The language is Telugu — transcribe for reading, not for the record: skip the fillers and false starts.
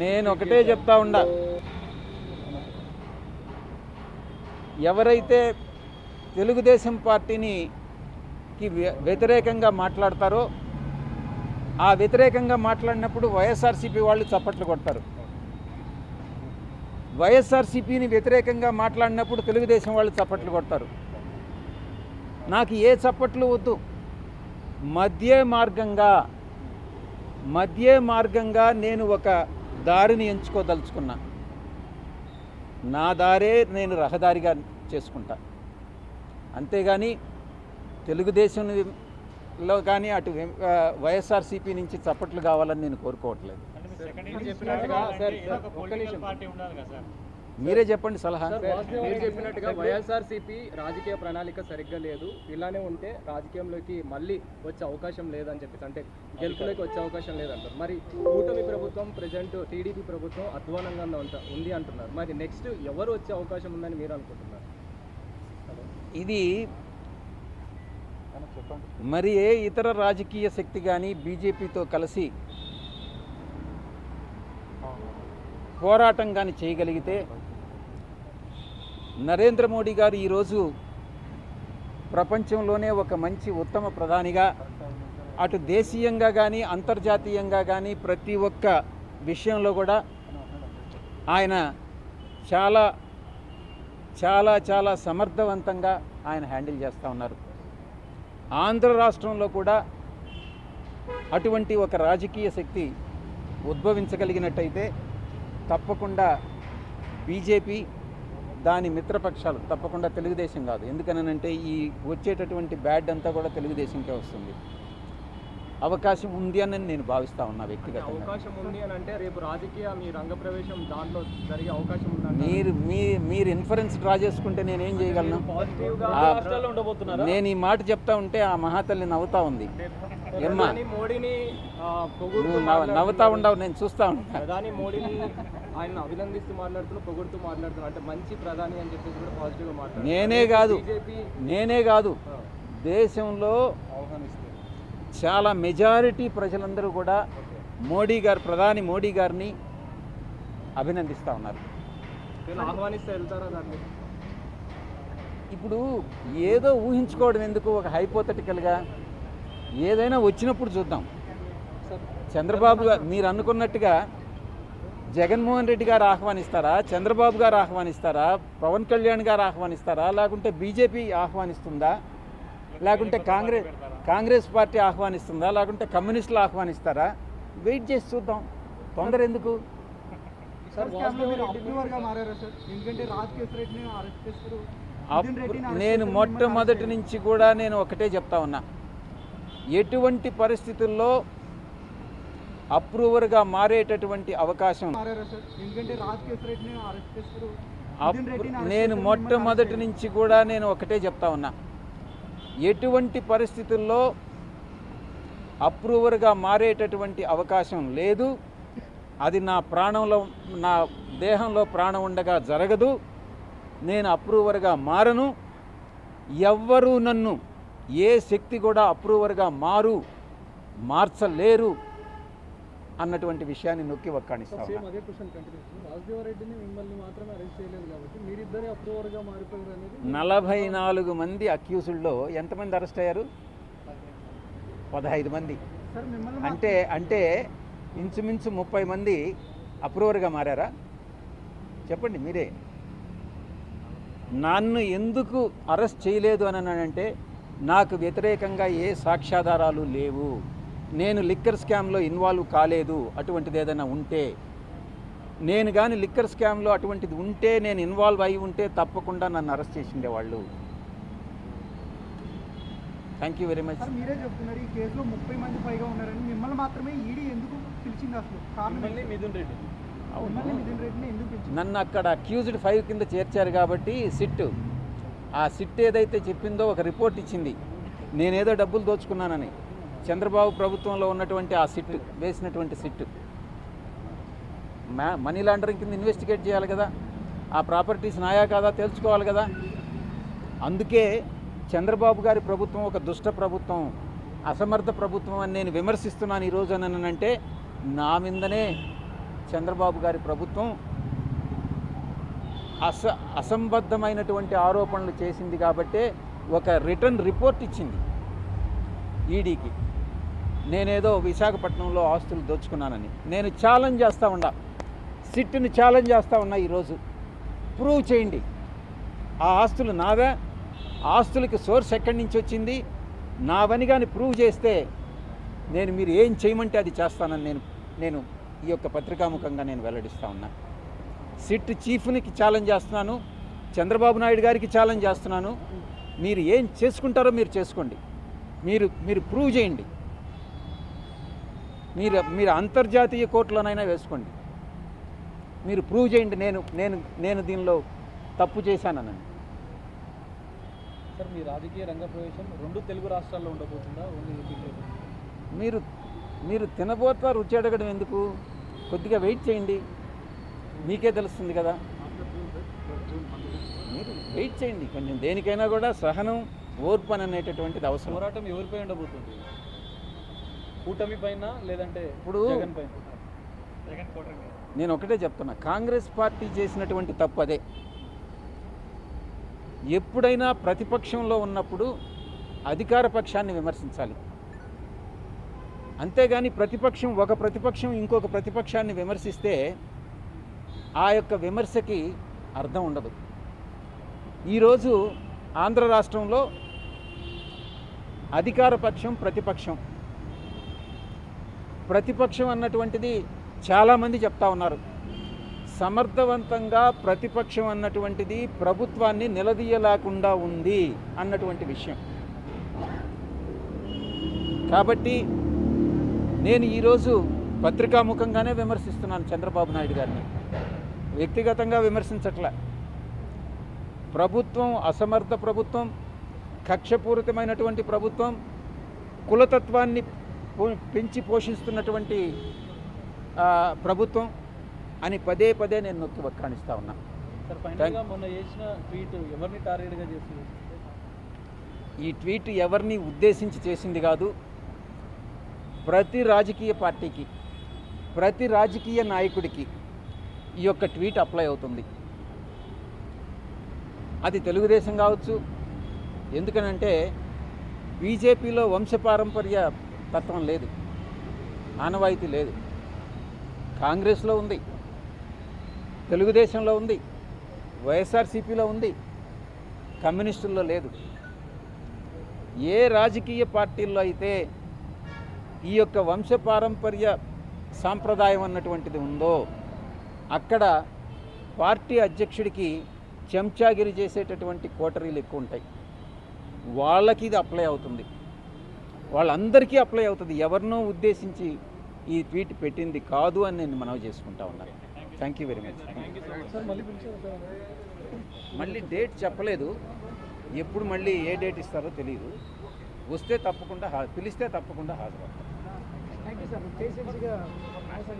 నేను ఒకటే చెప్తా ఉండా, ఎవరైతే తెలుగుదేశం పార్టీని వ్యతిరేకంగా మాట్లాడతారో ఆ వ్యతిరేకంగా మాట్లాడినప్పుడు వైఎస్ఆర్సీపీ వాళ్ళు చప్పట్లు కొడతారు. వైఎస్ఆర్సీపీని వ్యతిరేకంగా మాట్లాడినప్పుడు తెలుగుదేశం వాళ్ళు చప్పట్లు కొడతారు. నాకు ఏ చప్పట్లు వద్దు. మధ్య మార్గంగా నేను ఒక దారిని ఎంచుకోదలుచుకున్నా. నా దారే నేను రహదారిగా చేసుకుంటా. అంతేగాని తెలుగుదేశంలో కానీ అటు వైఎస్ఆర్సీపీ నుంచి చప్పట్లు కావాలని నేను కోరుకోవట్లేదు. మీరే చెప్పండి సలహా. మీరు చెప్పినట్టుగా వైఎస్ఆర్సీపీ రాజకీయ ప్రణాళిక సరిగ్గా లేదు, ఇలానే ఉంటే రాజకీయంలోకి మళ్ళీ వచ్చే అవకాశం లేదని చెప్పేసి, అంటే గెలుపులోకి వచ్చే అవకాశం లేదంటారు. మరి కూటమి ప్రభుత్వం ప్రజెంట్ టీడీపీ ప్రభుత్వం అధ్వానంగా ఉంది అంటున్నారు. మరి నెక్స్ట్ ఎవరు వచ్చే అవకాశం ఉందని మీరు అనుకుంటున్నారు? ఇది మరి ఏ ఇతర రాజకీయ శక్తి కానీ బీజేపీతో కలిసి పోరాటం కానీ చేయగలిగితే, నరేంద్ర మోడీ గారు ఈరోజు ప్రపంచంలోనే ఒక మంచి ఉత్తమ ప్రధానిగా అటు దేశీయంగా కానీ అంతర్జాతీయంగా కానీ ప్రతి ఒక్క విషయంలో కూడా ఆయన చాలా చాలా చాలా సమర్థవంతంగా ఆయన హ్యాండిల్ చేస్తూ ఉన్నారు. ఆంధ్ర రాష్ట్రంలో కూడా అటువంటి ఒక రాజకీయ శక్తి ఉద్భవించగలిగినట్టయితే తప్పకుండా బీజేపీ దాని మిత్రపక్షాలు, తప్పకుండా తెలుగుదేశం కాదు. ఎందుకనంటే ఈ వచ్చేటటువంటి బ్యాడ్ అంతా కూడా తెలుగుదేశంకే వస్తుంది. అవకాశం ఉంది అని నేను భావిస్తా ఉన్నా వ్యక్తిగతంగా. అవకాశం ఉంది అని అంటే రేపు రాజకీయ మీ రంగప్రవేశం దాంట్లో జరిగే అవకాశం ఉంది. మీరు ఇన్ఫరెన్స్ డ్రా చేసుకుంటే నేనేం చేయగలను? నేను ఈ మాట చెప్తా ఉంటే ఆ మహాతల్లి నవ్వుతా ఉంది. ఏమ్మా మోడీని నవ్వుతా ఉండవు, నేను చూస్తా ఉంటా. ప్రధాని మోడీని ఆయన అభినందిస్తూ మాట్లాడుతున్నా, పొగుడుతూ మాట్లాడుతున్నా, అంటే మంచి ప్రధాని అని చెప్పేసి కూడా పాజిటివ్గా మాట్లాడుతున్నారు. నేనే కాదు దేశంలో చాలా మెజారిటీ ప్రజలందరూ కూడా ప్రధాని మోడీ గారిని అభినందిస్తూ ఉన్నారు. ఆహ్వానిస్తే వెళ్తారా దాన్ని? ఇప్పుడు ఏదో ఊహించుకోవడం ఎందుకు? ఒక హైపోథెటికల్గా ఏదైనా వచ్చినప్పుడు చూద్దాం. చంద్రబాబు గారు మీరు అనుకున్నట్టుగా జగన్మోహన్ రెడ్డి గారు ఆహ్వానిస్తారా, చంద్రబాబు గారు ఆహ్వానిస్తారా, పవన్ కళ్యాణ్ గారు ఆహ్వానిస్తారా, లేకుంటే బీజేపీ ఆహ్వానిస్తుందా, లేకుంటే కాంగ్రెస్ పార్టీ ఆహ్వానిస్తుందా, లేకుంటే కమ్యూనిస్టులు ఆహ్వానిస్తారా? వెయిట్ చేసి చూద్దాం. తొందర ఎందుకు? నేను మొట్టమొదటి నుంచి కూడా నేను ఒకటే చెప్తా ఉన్నా, ఎటువంటి పరిస్థితుల్లో అప్రూవర్గా మారేటటువంటి అవకాశం నేను మొట్టమొదటి నుంచి కూడా నేను ఒకటే చెప్తా ఉన్నా, ఎటువంటి పరిస్థితుల్లో అప్రూవర్గా మారేటటువంటి అవకాశం లేదు. అది నా దేహంలో ప్రాణం ఉండగా జరగదు. నేను అప్రూవర్గా మారను. ఎవ్వరూ నన్ను ఏ శక్తి కూడా అప్రూవర్గా మార్చలేరు అన్నటువంటి విషయాన్ని నొక్కి వక్కాణిస్తాను. 44 మంది అక్యూజ్డ్లో ఎంతమంది అరెస్ట్ అయ్యారు? 15 మంది. అంటే ఇంచుమించు 30 మంది అప్రూవర్గా మారారా? చెప్పండి మీరే. నన్ను ఎందుకు అరెస్ట్ చేయలేదు అని అంటే నాకు వ్యతిరేకంగా ఏ సాక్ష్యాధారాలు లేవు. నేను లిక్కర్ స్కామ్లో ఇన్వాల్వ్ కాలేదు. అటువంటిది ఏదైనా ఉంటే, నేను కానీ లిక్కర్ స్కామ్లో అటువంటిది ఉంటే, నేను ఇన్వాల్వ్ అయి ఉంటే తప్పకుండా నన్ను అరెస్ట్ చేసిండేవాళ్ళు. Thank you very much. మీరే చెప్తున్నారు ఈ కేసులో 30 మంది పైగా ఉన్నారని, మిమ్మల్ని మాత్రమే ఈడీ ఎందుకు పిలిచింది? అసలు మిథున్ రెడ్డి నన్ను అక్కడ అక్యూజ్డ్ 5 కింద చేర్చారు కాబట్టి ఆ సిట్ ఏదైతే చెప్పిందో ఒక రిపోర్ట్ ఇచ్చింది, నేనేదో డబ్బులు దోచుకున్నానని. చంద్రబాబు ప్రభుత్వంలో ఉన్నటువంటి ఆ సిట్ వేసినటువంటి సిట్ మనీ లాండరింగ్ కింద ఇన్వెస్టిగేట్ చేయాలి కదా, ఆ ప్రాపర్టీస్ నాయా కాదా తెలుసుకోవాలి కదా. అందుకే చంద్రబాబు గారి ప్రభుత్వం ఒక దుష్ట ప్రభుత్వం, అసమర్థ ప్రభుత్వం అని నేను విమర్శిస్తున్నాను ఈరోజు అని అంటే నా మీదనే చంద్రబాబు గారి ప్రభుత్వం అసంబద్ధమైనటువంటి ఆరోపణలు చేసింది కాబట్టే ఒక రిటర్న్ రిపోర్ట్ ఇచ్చింది ఈడీకి. నేనేదో విశాఖపట్నంలో ఆస్తులు దోచుకున్నానని నేను ఛాలెంజ్ చేస్తూ ఉన్నా, సిట్ని ఛాలెంజ్ చేస్తూ ఉన్నా. ఈరోజు ప్రూవ్ చేయండి ఆ ఆస్తులు నావే, ఆస్తులకి సోర్స్ ఎక్కడి నుంచి వచ్చింది, నావని కానీ ప్రూవ్ చేస్తే నేను మీరు ఏం చేయమంటే అది చేస్తానని నేను ఈ యొక్క పత్రికాముఖంగా నేను వెల్లడిస్తూ ఉన్నా. సిట్ చీఫ్కి ఛాలెంజ్ చేస్తున్నాను, చంద్రబాబు నాయుడు గారికి ఛాలెంజ్ చేస్తున్నాను. మీరు ఏం చేసుకుంటారో మీరు చేసుకోండి, మీరు ప్రూవ్ చేయండి. మీరు అంతర్జాతీయ కోర్టులోనైనా వేసుకోండి, మీరు ప్రూవ్ చేయండి నేను దీనిలో తప్పు చేశానని. సార్ మీ రాజకీయ రంగ ప్రవేశం 2 తెలుగు రాష్ట్రాల్లో ఉండబోతుందా? ఓన్లీ ఏపీలో? మీరు తినబోతా రుచి అడగడం ఎందుకు? కొద్దిగా వెయిట్ చేయండి, మీకే తెలుస్తుంది కదా. మీరు వెయిట్ చేయండి కొంచెం. దేనికైనా కూడా సహనం, ఓర్పు అనేటటువంటిది అవసరం. పోరాటం ఎవరిపై ఉండబోతుంది? కూటమి పైన లేదంటే ఇప్పుడు జగన్ పైన? నేను ఒకటే చెప్తున్నా, కాంగ్రెస్ పార్టీ చేసినటువంటి తప్పు అదే. ఎప్పుడైనా ప్రతిపక్షంలో ఉన్నప్పుడు అధికార పక్షాన్ని విమర్శించాలి, అంతేగాని ఒక ప్రతిపక్షం ఇంకొక ప్రతిపక్షాన్ని విమర్శిస్తే ఆ యొక్క విమర్శకి అర్థం ఉండదు. ఈరోజు ఆంధ్ర రాష్ట్రంలో అధికార పక్షం, ప్రతిపక్షం అన్నటువంటిది చాలామంది చెప్తా ఉన్నారు. సమర్థవంతంగా ప్రతిపక్షం అన్నటువంటిది ప్రభుత్వాన్ని నిలదీయలేకుండా ఉంది అన్నటువంటి విషయం. కాబట్టి నేను ఈరోజు పత్రికాముఖంగానే విమర్శిస్తున్నాను చంద్రబాబు నాయుడు గారిని, వ్యక్తిగతంగా విమర్శించట్లే. ప్రభుత్వం అసమర్థ ప్రభుత్వం, కక్షపూరితమైనటువంటి ప్రభుత్వం, కులతత్వాన్ని పెంచి పోషిస్తున్నటువంటి ప్రభుత్వం అని పదే నేను నొక్కి వక్కాణిస్తూ ఉన్నా. సార్ ఫైనల్గా మొన్న చేసిన ట్వీట్ ఎవరిని టార్గెట్గా చేస్తుంది? ఈ ట్వీట్ ఎవరిని ఉద్దేశించి చేసింది కాదు. ప్రతి రాజకీయ పార్టీకి, ప్రతి రాజకీయ నాయకుడికి ఈ యొక్క ట్వీట్ అప్లై అవుతుంది. అది తెలుగుదేశం కావచ్చు, ఎందుకనంటే బీజేపీలో వంశపారంపర్య తత్వం లేదు, ఆనవాయితీ లేదు. కాంగ్రెస్లో ఉంది, తెలుగుదేశంలో ఉంది, వైఎస్ఆర్సీపీలో ఉంది, కమ్యూనిస్టుల్లో లేదు. ఏ రాజకీయ పార్టీల్లో అయితే ఈ యొక్క వంశపారంపర్య సాంప్రదాయం అన్నటువంటిది ఉందో అక్కడ పార్టీ అధ్యక్షుడికి చెంచాగిరి చేసేటటువంటి కోటరీలు ఎక్కువ ఉంటాయి. వాళ్ళకి ఇది అప్లై అవుతుంది, వాళ్ళందరికీ అప్లై అవుతుంది. ఎవరినో ఉద్దేశించి ఈ ట్వీట్ పెట్టింది కాదు అని నేను మనవి చేసుకుంటా ఉన్నాను. Thank you very much. మళ్ళీ డేట్ చెప్పలేదు, ఎప్పుడు మళ్ళీ ఏ డేట్ ఇస్తారో తెలియదు. వస్తే తప్పకుండా పిలిస్తే తప్పకుండా హాజరు. Thank you sir.